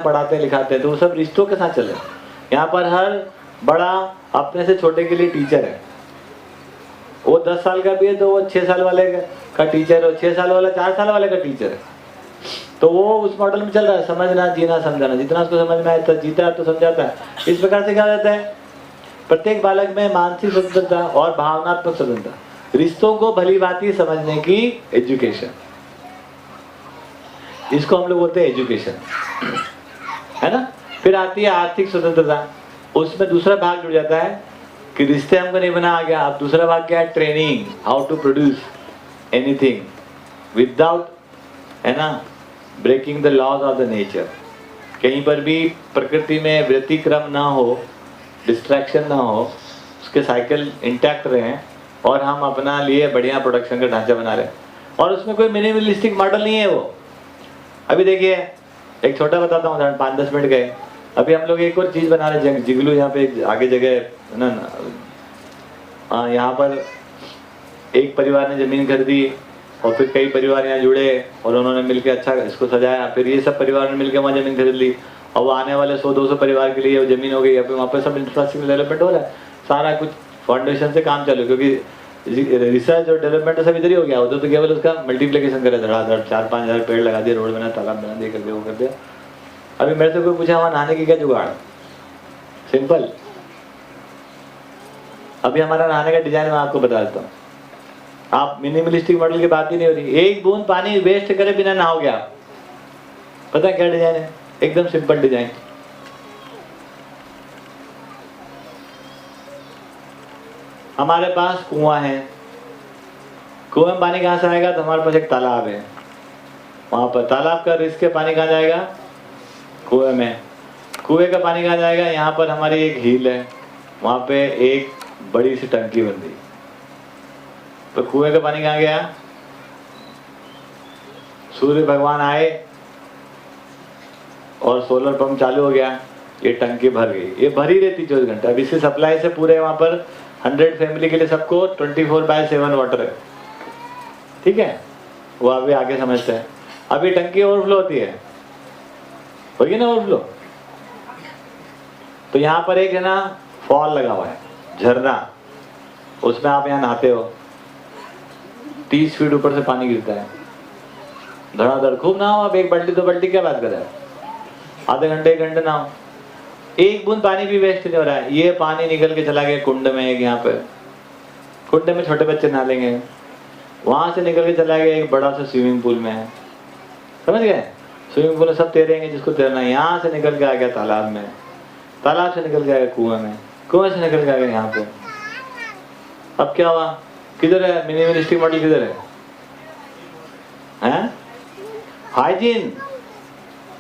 पढ़ाते लिखाते हैं, तो वो सब रिश्तों के साथ चले। यहाँ पर हर बड़ा अपने से छोटे के लिए टीचर है। वो 10 साल का भी है तो वो 6 साल वाले का टीचर है, 6 साल वाला 4 साल वाले का टीचर है। तो वो उस मॉडल में चल रहा है, समझना, जीना, समझाना। जितना उसको समझ में आया जीता है तो समझाता है। इस प्रकार से क्या हो जाता है, प्रत्येक बालक में मानसिक स्वतंत्रता और भावनात्मक स्वतंत्रता, रिश्तों को भली भांति समझने की एजुकेशन, इसको हम लोग बोलते हैं एजुकेशन, है ना। फिर आती है आर्थिक स्वतंत्रता। उसमें दूसरा भाग जुड़ जाता है कि रिश्ते हमको नहीं बना आ गया। अब दूसरा भाग क्या है, training, how to produce anything without, है ना, breaking the laws of the nature. कहीं पर भी प्रकृति में व्यतिक्रम ना हो, डिस्ट्रैक्शन ना हो, उसके साइकिल इंटैक्ट रहे और हम अपना लिए बढ़िया प्रोडक्शन का ढांचा बना रहे हैं। और उसमें कोई मिनिमलिस्टिक मॉडल नहीं है वो। अभी देखिए एक छोटा बताता हूँ उदाहरण, 5-10 मिनट गए। अभी हम लोग एक और चीज़ बना रहे हैं, जिगलू, यहाँ पे आगे जगह है ना, यहाँ पर एक परिवार ने ज़मीन खरीदी और फिर कई परिवार यहाँ जुड़े और उन्होंने मिलकर अच्छा इसको सजाया। फिर ये सब परिवार ने मिलकर वहाँ ज़मीन खरीद ली और वो आने वाले 100-200 परिवार के लिए वो ज़मीन हो गई। अभी वहाँ पर सब इंफ्रास्ट्रक्चर डेवलपमेंट हो रहा है, सारा कुछ फाउंडेशन से काम चालू, क्योंकि रिसर्च और डेवलपमेंट सब इधर ही हो गया। उधर तो केवल उसका मल्टीप्लिकेशन करे, धड़ाधड़ 4-5 हज़ार पेड़ लगा दिए, रोड बना, तालाब बना दिए, कर दिया, वो कर दिया। अभी मेरे से कोई पूछा वहाँ नहाने की क्या जुगाड़, सिंपल। अभी हमारा नहाने का डिजाइन मैं आपको बता देता हूँ। आप मिनिमलिस्टिक मॉडल की बात ही नहीं हो रही। एक बूंद पानी वेस्ट करे बिना नहाओगे आप, पता है क्या डिजाइन है, एकदम सिंपल डिजाइन। हमारे पास कुआं है, कुएं में पानी कहाँ से आएगा, तो हमारे पास एक तालाब है, वहां पर तालाब का रिस्क है, पानी कहाँ जाएगा, कुएं में। कुएं का पानी कहाँ जाएगा, यहाँ पर हमारी एक झील है, वहां पे एक बड़ी सी टंकी बन गई, तो कुएं का पानी कहाँ गया, सूर्य भगवान आए और सोलर पंप चालू हो गया, ये टंकी भर गई। ये भरी रहती 24 घंटे। अब इससे सप्लाई से पूरे वहां पर 100 फैमिली के लिए सबको 24/7 वाटर है, ठीक है। वो अभी आगे समझते हैं। अभी टंकी ओवरफ्लो होती है, होगी ना ओवरफ्लो, तो यहाँ पर एक है ना फॉल लगा हुआ है, झरना, उसमें आप यहाँ नहाते हो, 30 फीट ऊपर से पानी गिरता है, धड़ाधड़, खूब नहाओ आप, 1 बाल्टी 2 बाल्टी क्या बात कर रहे हैं, आधे घंटे 1 घंटे नहाओ, एक बूंद पानी भी वेस्ट नहीं हो रहा है। ये पानी निकल के चला गया कुंड में, एक यहाँ पे कुंड में छोटे बच्चे नहा लेंगे, वहां से निकल के चला गया एक बड़ा सा स्विमिंग पूल में है, समझ गए, स्विमिंग पूल में सब तैरेंगे जिसको तैरना है। यहाँ से निकल के आ गया तालाब में, तालाब से निकल के आ गया कुएं में, कुएं से निकल के आ गया यहाँ पे। अब क्या हुआ, किधर है मिनिमलिस्टिक मॉडल, किधर है, hygiene,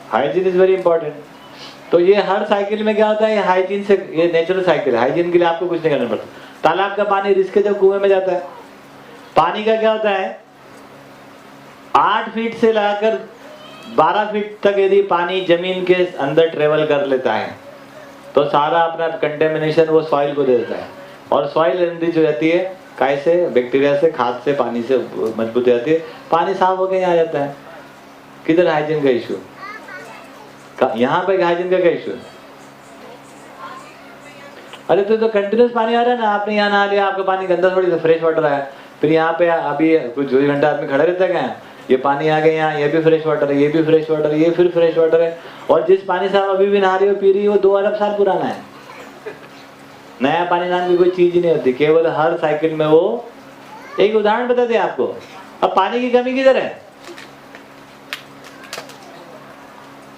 hygiene is very important. तो ये हर साइकिल में क्या होता है, ये हाइजीन से, ये नेचुरल साइकिल है, हाइजीन के लिए आपको कुछ नहीं करना पड़ता। तालाब का पानी रिस्क जब कुएं में जाता है, पानी का क्या होता है, 8 फीट से लगाकर 12 फीट तक यदि पानी जमीन के अंदर ट्रेवल कर लेता है तो सारा अपना कंटेमिनेशन वो सॉइल को दे देता है, और सॉइल एनरिच हो जाती है, कैसे, बैक्टीरिया से, खाद से, पानी से मजबूत हो जाती है, पानी साफ होकर यहाँ आ जाता है। किधर हाइजीन का इशू, यहाँ पे हाइजीन का क्या इशू है। अरे तो कंटिन्यूस पानी आ रहा है ना, आपने यहाँ नहा लिया, आपका पानी गंदा थोड़ी सा, फ्रेश वाटर आया, फिर यहाँ पे अभी कुछ 24 घंटा आदमी खड़ा रहता है, क्या ये पानी आ गया यहाँ, ये भी फ्रेश वाटर है, ये भी फ्रेश वाटर है, ये फिर फ्रेश वाटर है, और जिस पानी से आप अभी भी नहा रही हो, पी रही हो, 2 अरब साल पुराना है। नया पानी नाम की कोई चीज ही नहीं होती, केवल हर साइकिल में वो। एक उदाहरण बता दें आपको, अब पानी की कमी किधर है,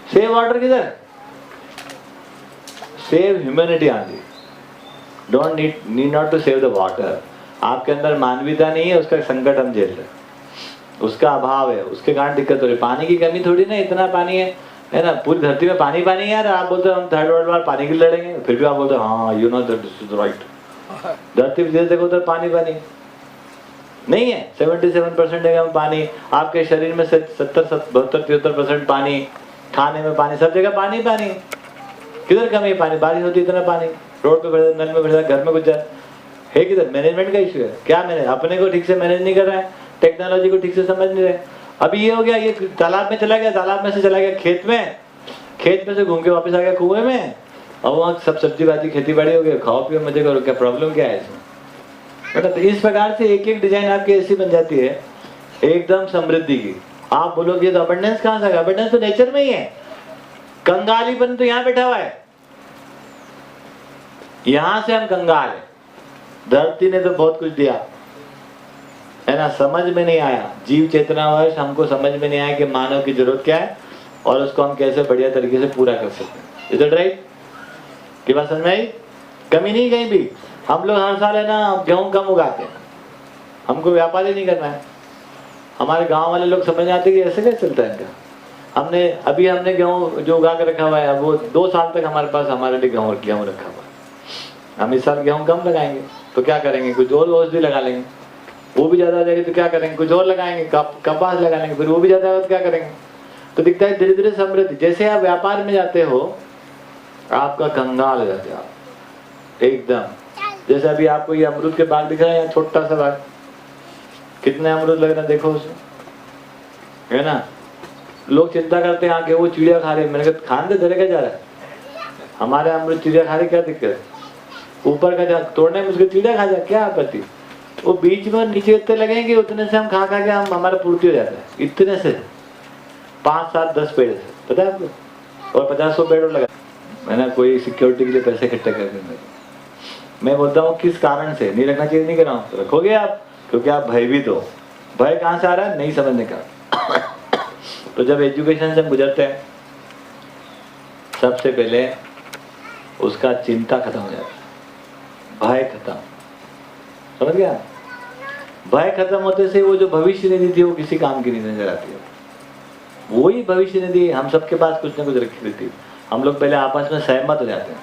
सेव वाटर किधर, सेव ह्यूमैनिटी आंधी, don't need not to save the water. आपके अंदर मानवीयता नहीं है, उसका संकट हम झेल रहे, उसका अभाव है, उसके कारण दिक्कत हो रही। पानी की कमी थोड़ी ना, इतना पानी है ना, पूरी धरती में पानी पानी है यार। आप बोलते हो हम 3rd वर्ल्ड वार पानी के लिए लड़ेंगे, फिर भी आप बोलते हो हाँ you know that this is right. धरती पे देखो तो पानी पानी नहीं है, 77% है पानी। आपके शरीर में 70-72-73% पानी, खाने में पानी, सब जगह पानी पानी। किधर कमी है पानी, बारिश होती है इतना पानी, रोड पे भर, नल में भर, घर में कुछ जाए है, किधर मैनेजमेंट का इशू है। क्या मैनेज, अपने को ठीक से मैनेज नहीं कर रहा है, टेक्नोलॉजी को ठीक से समझ नहीं रहे। अभी ये हो गया, ये तालाब में चला गया, तालाब में से चला गया खेत में, खेत में से घूम के वापस आ गया कुएं में, और वहाँ सब सब्जी बाजी खेती बाड़ी हो गई, खाओ पियो मजे करो, क्या प्रॉब्लम क्या है इसमें? मतलब इस प्रकार से एक एक डिजाइन आपकी ऐसी बन जाती है एकदम समृद्धि की। आप बोलोगे तो अबंडेंस कहाँ से? अबंडेंस तो नेचर में ही है। कंगालीपन तो यहाँ बैठा हुआ है, यहां से हम कंगाल है। धरती ने तो बहुत कुछ दिया है ना, समझ में नहीं आया, जीव चेतनावश हमको समझ में नहीं आया कि मानव की जरूरत क्या है और उसको हम कैसे बढ़िया तरीके से पूरा कर सकते हैं। Is it right? की बात समझ में आई? कमी नहीं कहीं भी। हम लोग हर साल है ना गेहूं कम उगाते हैं, हमको व्यापार ही नहीं करना है। हमारे गांव वाले लोग समझ आते कि ऐसे कैसे चलता है इनका। हमने गेहूं जो उगा के रखा हुआ है, वो 2 साल तक हमारे पास हमारे लिए गेहूं रखा हुआ है। हम इस साल गेहूं कम लगाएंगे तो क्या करेंगे, कुछ और औषधि लगा लेंगे, वो भी ज्यादा हो जाएगी तो क्या करेंगे, कुछ और लगाएंगे, कपास लगा लेंगे, फिर वो भी ज्यादा हो तो क्या करेंगे। तो दिखता है धीरे धीरे समृद्धि। जैसे आप व्यापार में जाते हो आपका कंगाल हो जाते हो आप एकदम। जैसे अभी आपको ये अमरूद के बाग दिख रहा है, यहाँ छोटा सा बाग, कितने अमरूद लग रहे हैं देखो उसमें, है ना। लोग चिंता करते हैं आके वो चिड़िया खा रहे, मैंने कहा खाने दे, क्या जा रहा है, हमारे अमरूद चिड़िया खा रही, क्या दिक्कत है? ऊपर का तोड़ने में उसके चिड़िया खा जाए, क्या आपत्ति? वो बीच में नीचे इतने लगेंगे, उतने से हम खा के हम हमारा पूर्ति हो जाता है। इतने से 5, 7, 10 पेड़ से, पता है आपको, और 50-100 पेड़ लगा। मैंने कोई सिक्योरिटी के लिए पैसे इकट्ठे कर दिए। मैं बोलता हूँ किस कारण से नहीं रखना चाहिए, नहीं कर रहा हूँ, रखोगे आप, क्योंकि आप भयभीत हो। भय कहाँ से आ रहा है? नहीं समझने का। तो जब एजुकेशन से हम गुजरते हैं, सबसे पहले उसका चिंता खत्म हो जाता है, भय खत्म। समझ गया? भय खत्म होते से वो जो भविष्य निधि थी वो किसी काम की नहीं नजर आती है। वही भविष्य निधि हम सबके पास कुछ ना कुछ रखी रहती है। हम लोग पहले आपस में सहमत हो जाते हैं,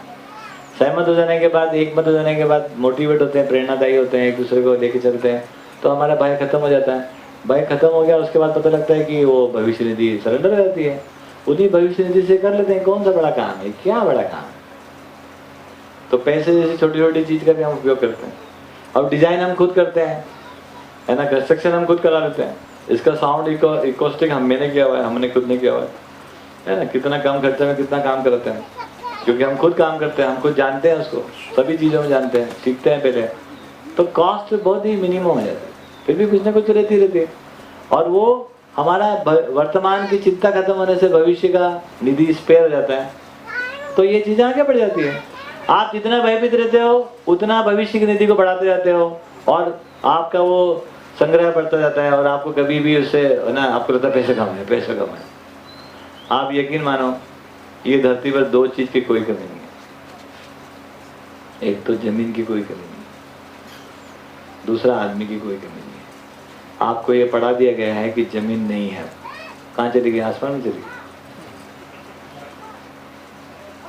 सहमत हो जाने के बाद, एक मत हो जाने के बाद मोटिवेट होते हैं, प्रेरणादायी होते हैं, एक दूसरे को लेके चलते हैं, तो हमारा भय खत्म हो जाता है। भय खत्म हो गया, उसके बाद पता लगता है कि वो भविष्य निधि सरेंडर हो जाती है। उन्हीं भविष्य निधि से कर लेते हैं। कौन सा बड़ा काम है, क्या बड़ा काम है? तो पैसे जैसी छोटी छोटी चीज का भी हम उपयोग करते हैं। अब डिजाइन हम खुद करते हैं, है ना, कंस्ट्रक्शन हम खुद करा लेते हैं। इसका साउंड इकोस्टिक मैंने किया हुआ है, हमने खुद नहीं किया हुआ है ना। कितना कम खर्चे में कितना काम करते हैं, क्योंकि हम खुद काम करते हैं, हम खुद जानते हैं उसको, सभी चीज़ों में जानते हैं, सीखते हैं पहले। तो कॉस्ट बहुत ही मिनिमम हो जाती है, फिर भी कुछ ना कुछ रहती है। और वो हमारा वर्तमान की चिंता खत्म होने से भविष्य का निधि स्पेयर हो जाता है, तो ये चीज़ें आगे बढ़ जाती है। आप जितना भयभीत रहते हो उतना भविष्य की निधि को बढ़ाते जाते हो, और आपका वो संग्रह बढ़ता जाता है, और आपको कभी भी उससे ना आपको लगता है पैसे कमाए, पैसे कमाए। आप यकीन मानो, ये धरती पर 2 चीज की कोई कमी नहीं है। एक तो जमीन की कोई कमी नहीं, दूसरा आदमी की कोई कमी नहीं है। आपको ये पढ़ा दिया गया है कि जमीन नहीं है, कहाँ चली गई? आसमान में चली गई।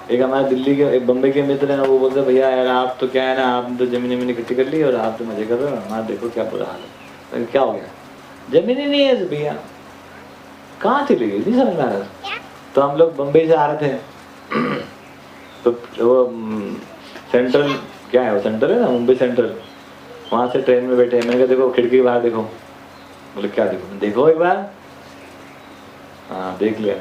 एक हमारे दिल्ली के, एक बम्बई के मित्र हैं, वो बोलते भैया यार आप तो क्या है ना, आपने तो जमीन इकट्ठी कर ली और आप तो मजे कर रहे हो, हमारा देखो क्या बुरा हाल है। क्या हो गया? जमीन ही नहीं है भैया, कहाँ चली गई? नहीं समझ में आ रहा। तो हम लोग बम्बई से आ रहे थे, तो वो सेंट्रल, क्या है वो सेंट्रल है ना, मुंबई सेंट्रल, वहाँ से ट्रेन में बैठे। मैंने कहा देखो खिड़की के बाहर देखो। बोले क्या देखो? देखो एक बार। हाँ देख लिया।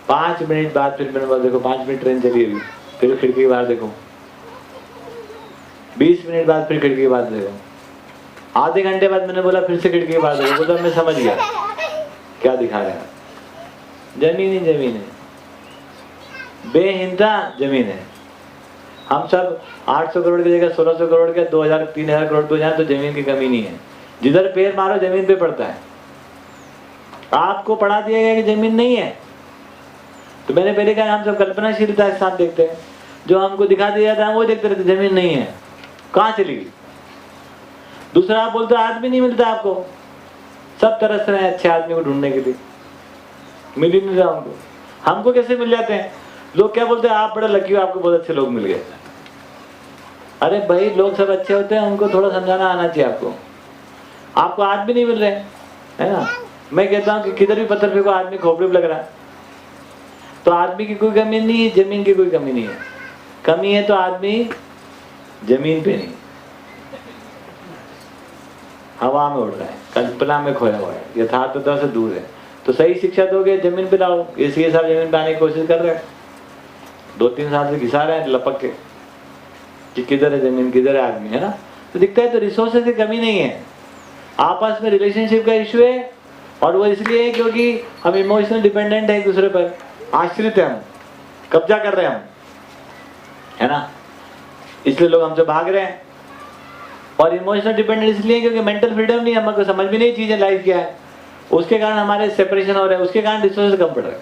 5 मिनट बाद फिर मैंने बोला देखो 5 मिनट ट्रेन चली अभी, फिर खिड़की के बाहर देखो। 20 मिनट बाद फिर खिड़की के बाहर देखो। आधे घंटे बाद मैंने बोला फिर से खिड़की के बाहर देखो। बोला मैं समझ गया क्या दिखा रहे हैं। जमीन ही जमीन है, बेहिंसा जमीन है। हम सब 800 करोड़ की जगह 1600 करोड़ के 2000 3000 करोड़ पे जाए तो जमीन की कमी नहीं है। जिधर पैर मारो जमीन पे पड़ता है। आपको पढ़ा दिया गया कि जमीन नहीं है, तो मैंने पहले कहा हम सब कल्पनाशीलता के साथ देखते हैं। जो हमको दिखा दिया था हम वो देखते रहते, जमीन नहीं है, कहाँ चली गई? दूसरा आप बोलते आदमी नहीं मिलता आपको, सब तरस रहे हैं अच्छे आदमी को ढूंढने के लिए, मिल ही नहीं रहा हमको। हमको कैसे मिल जाते हैं? लोग क्या बोलते हैं आप बड़े लकी हो, आपको बहुत अच्छे लोग मिल गए। अरे भाई लोग सब अच्छे होते हैं, उनको थोड़ा समझाना आना चाहिए आपको। आपको आदमी नहीं मिल रहे, है ना। मैं कहता हूँ कि किधर भी पत्थर फेंको आदमी खोपड़ी पे लग रहा है। तो आदमी की कोई कमी नहीं है, जमीन की कोई कमी नहीं है। कमी है तो आदमी जमीन पे नहीं, हवा में उड़ रहा है, कल्पना में खोया हुआ है, यथार्थता से दूर है। तो सही शिक्षा दोगे, जमीन पे लाओ। इसलिए सब जमीन पे आने की कोशिश कर रहे हैं, 2-3 साल से घिसा रहे हैं लपक के कि किधर है जमीन, किधर है आदमी, है ना। तो दिखता है तो रिसोर्सेज की कमी नहीं है, आपस में रिलेशनशिप का इश्यू है। और वो इसलिए है क्योंकि हम इमोशनल डिपेंडेंट है एक दूसरे पर, आश्रित है, हम कब्जा कर रहे हैं हम, है ना। इसलिए लोग हमसे भाग रहे हैं। और इमोशनल डिपेंडेंट इसलिए क्योंकि मेंटल फ्रीडम नहीं, हमको समझ भी नहीं चीजें लाइफ क्या है, उसके कारण हमारे सेपरेशन हो रहे हैं, उसके कारण रिसोर्सेज कम पड़ रहे हैं।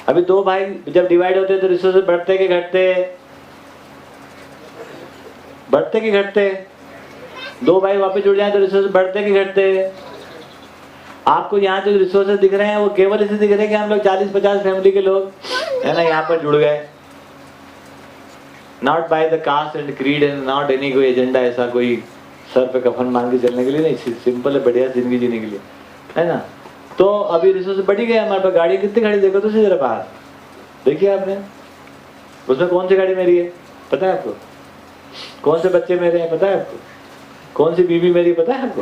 अभी 2 भाई जब डिवाइड होते हैं तो रिसोर्सेज बढ़ते कि घटते, बढ़ते कि घटते? 2 भाई वापस जुड़ जाए तो रिसोर्सेज बढ़ते कि घटते? आपको यहाँ जो रिसोर्सेज दिख रहे हैं वो केवल इसे दिख रहे हैं कि हम लोग 40-50 फैमिली के लोग, है ना, यहाँ पर जुड़ गए। Not by the caste and creed and not any कोई एजेंडा, ऐसा कोई सर पे कफन मांग के चलने के लिए नहीं, सिंपल है, बढ़िया जिंदगी जीने के लिए, है ना। तो अभी रिसोर्स बढ़ ही गए हमारे पास। गाड़ी कितनी खड़ी देखो तो जरा बाहर देखिए आपने, उसमें कौन सी गाड़ी मेरी है पता है आपको? कौन से बच्चे मेरे हैं पता है आपको? कौन सी बीवी मेरी पता है आपको?